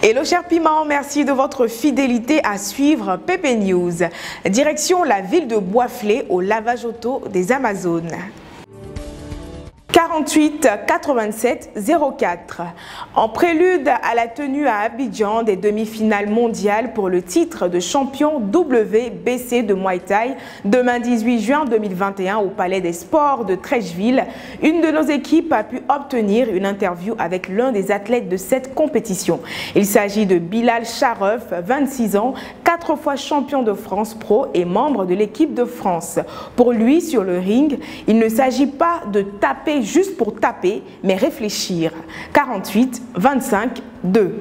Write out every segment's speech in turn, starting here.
Hello cher Piment, merci de votre fidélité à suivre PP News. Direction la ville de Boisflé au lavage auto des Amazones. 48 87 04. En prélude à la tenue à Abidjan des demi-finales mondiales pour le titre de champion WBC de Muay Thai, demain 18 juin 2021 au Palais des Sports de Treichville, une de nos équipes a pu obtenir une interview avec l'un des athlètes de cette compétition. Il s'agit de Bilal Chareuf, 26 ans, 4 fois champion de France pro et membre de l'équipe de France. Pour lui, sur le ring, il ne s'agit pas de taper juste pour taper, mais réfléchir. 48 25 2.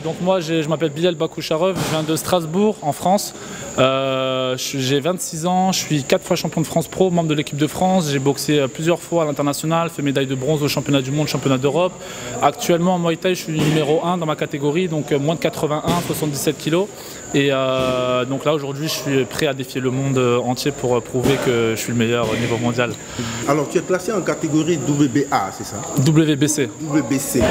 Donc moi je m'appelle Bilal Bakoucharov, je viens de Strasbourg en France. J'ai 26 ans, je suis 4 fois champion de France pro, membre de l'équipe de France. J'ai boxé plusieurs fois à l'international, fait médaille de bronze au championnat du monde, championnat d'Europe. Actuellement en Muay Thai, je suis numéro 1 dans ma catégorie, donc moins de 81, 77 kg. Et donc là aujourd'hui je suis prêt à défier le monde entier pour prouver que je suis le meilleur au niveau mondial. Alors tu es classé en catégorie WBA, c'est ça? WBC. WBC,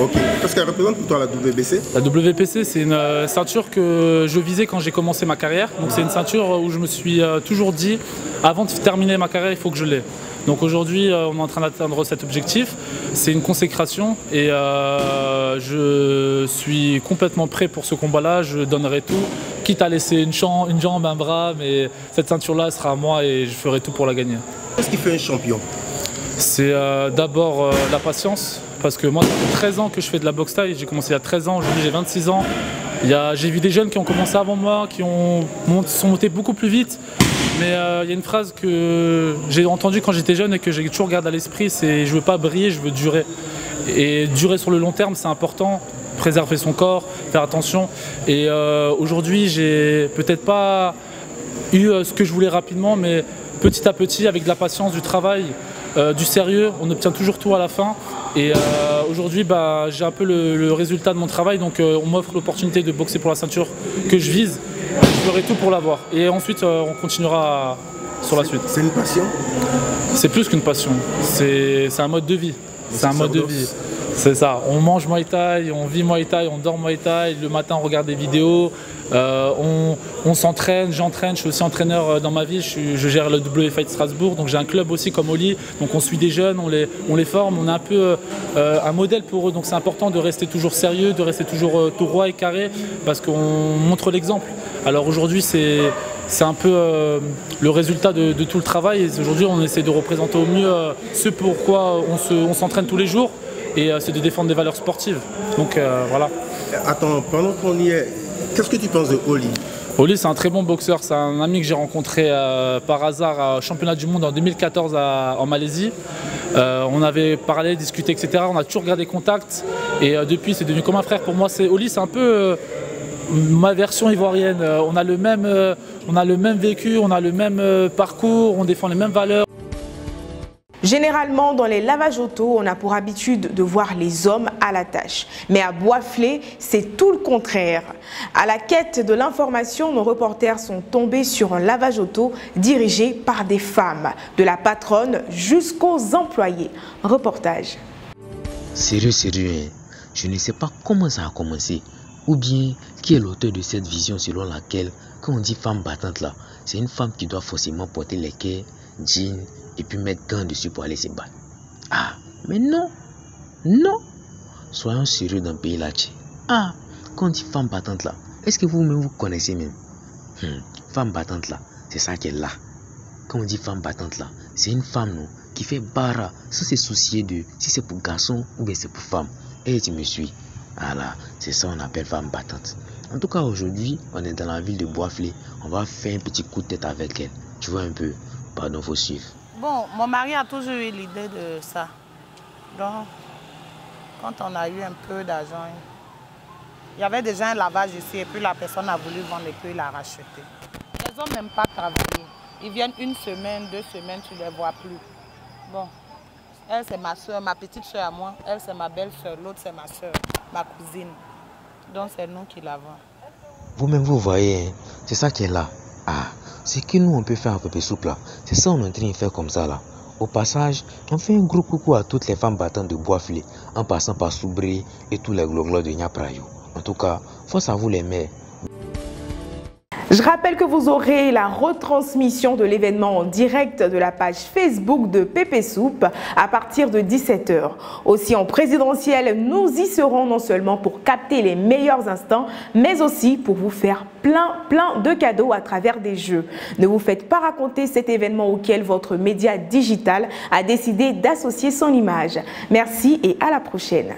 ok. Qu'est-ce qu'elle représente pour toi la WBC? La WBC c'est une ceinture que je visais quand j'ai commencé ma carrière. Donc c'est une ceinture où je me suis toujours dit, avant de terminer ma carrière, il faut que je l'ai. Donc aujourd'hui, on est en train d'atteindre cet objectif. C'est une consécration et je suis complètement prêt pour ce combat-là. Je donnerai tout, quitte à laisser une jambe, un bras, mais cette ceinture-là sera à moi et je ferai tout pour la gagner. Qu'est-ce qui fait un champion? C'est d'abord la patience, parce que moi, ça fait 13 ans que je fais de la boxe thaï. J'ai commencé il y a 13 ans, aujourd'hui j'ai 26 ans. J'ai vu des jeunes qui ont commencé avant moi, qui sont montés beaucoup plus vite. Mais il y a une phrase que j'ai entendue quand j'étais jeune et que j'ai toujours gardé à l'esprit, c'est « je veux pas briller, je veux durer ». Et durer sur le long terme, c'est important, préserver son corps, faire attention. Et aujourd'hui, j'ai peut-être pas eu ce que je voulais rapidement, mais petit à petit, avec de la patience, du travail, du sérieux, on obtient toujours tout à la fin. Et aujourd'hui, j'ai un peu le résultat de mon travail, donc on m'offre l'opportunité de boxer pour la ceinture que je vise. Je ferai tout pour l'avoir. Et ensuite, on continuera sur la suite. C'est une passion? C'est plus qu'une passion. C'est un mode de vie. C'est un mode de vie. C'est ça. On mange Muay Thai, on vit Muay Thai, on dort Muay Thai. Le matin, on regarde des vidéos. On s'entraîne, j'entraîne. Je suis aussi entraîneur dans ma vie. Je gère le W-Fight Strasbourg. Donc j'ai un club aussi comme Oli. Donc on suit des jeunes, on les forme. On est un peu un modèle pour eux. Donc c'est important de rester toujours sérieux, de rester toujours tout droit et carré, parce qu'on montre l'exemple. Alors aujourd'hui, c'est un peu le résultat de tout le travail. Aujourd'hui, on essaie de représenter au mieux ce pourquoi on s'entraîne tous les jours, et c'est de défendre des valeurs sportives. Donc voilà. Attends, pendant qu'on y est, qu'est-ce que tu penses de Oli? Oli, c'est un très bon boxeur. C'est un ami que j'ai rencontré par hasard au championnat du monde en 2014 en Malaisie. On avait parlé, discuté, etc. On a toujours gardé contact. Et depuis, c'est devenu comme un frère pour moi. Oli, c'est un peu ma version ivoirienne. On a le même vécu, on a le même parcours, on défend les mêmes valeurs. Généralement, dans les lavages auto, on a pour habitude de voir les hommes à la tâche. Mais à Boisflé, c'est tout le contraire. À la quête de l'information, nos reporters sont tombés sur un lavage auto dirigé par des femmes, de la patronne jusqu'aux employés. Reportage. Sérieux, hein. Je ne sais pas comment ça a commencé. Ou bien, qui est l'auteur de cette vision selon laquelle, quand on dit femme battante là, c'est une femme qui doit forcément porter les quais, jeans, et puis mettre gants dessus pour aller se battre. Ah, mais non, non. Soyons sérieux dans le pays là. Ah, quand on dit femme battante là, est-ce que vous-même vous connaissez même? Femme battante là, c'est ça qu'elle est là. Quand on dit femme battante là, c'est une femme non, qui fait bara sans se soucier de si c'est pour garçon ou bien c'est pour femme. Et tu me suis. Voilà, c'est ça on appelle femme battante. En tout cas aujourd'hui, on est dans la ville de Boisflé. On va faire un petit coup de tête avec elle. Tu vois un peu? Pardon, faut suivre. Bon, mon mari a toujours eu l'idée de ça. Donc, quand on a eu un peu d'argent, il y avait déjà un lavage ici et puis la personne a voulu vendre et puis il a racheté. Les hommes n'aiment pas travailler. Ils viennent une semaine, 2 semaines, tu ne les vois plus. Bon, elle c'est ma soeur, ma petite soeur à moi. Elle c'est ma belle-soeur, l'autre c'est ma soeur, ma cousine. Donc c'est nous qui lavons. Vous-même vous voyez, hein, c'est ça qui est là. Ah, c'est que nous on peut faire à peu près souple là. C'est ça on est en train de faire comme ça là. Au passage, on fait un gros coucou à toutes les femmes battantes de Boisflé, en passant par Soubré et tous les gloglos de Nyaprayo. En tout cas, force à vous les mères. Je rappelle que vous aurez la retransmission de l'événement en direct de la page Facebook de Pépé Soupe à partir de 17 h. Aussi en présidentielle, nous y serons non seulement pour capter les meilleurs instants, mais aussi pour vous faire plein de cadeaux à travers des jeux. Ne vous faites pas raconter cet événement auquel votre média digital a décidé d'associer son image. Merci et à la prochaine.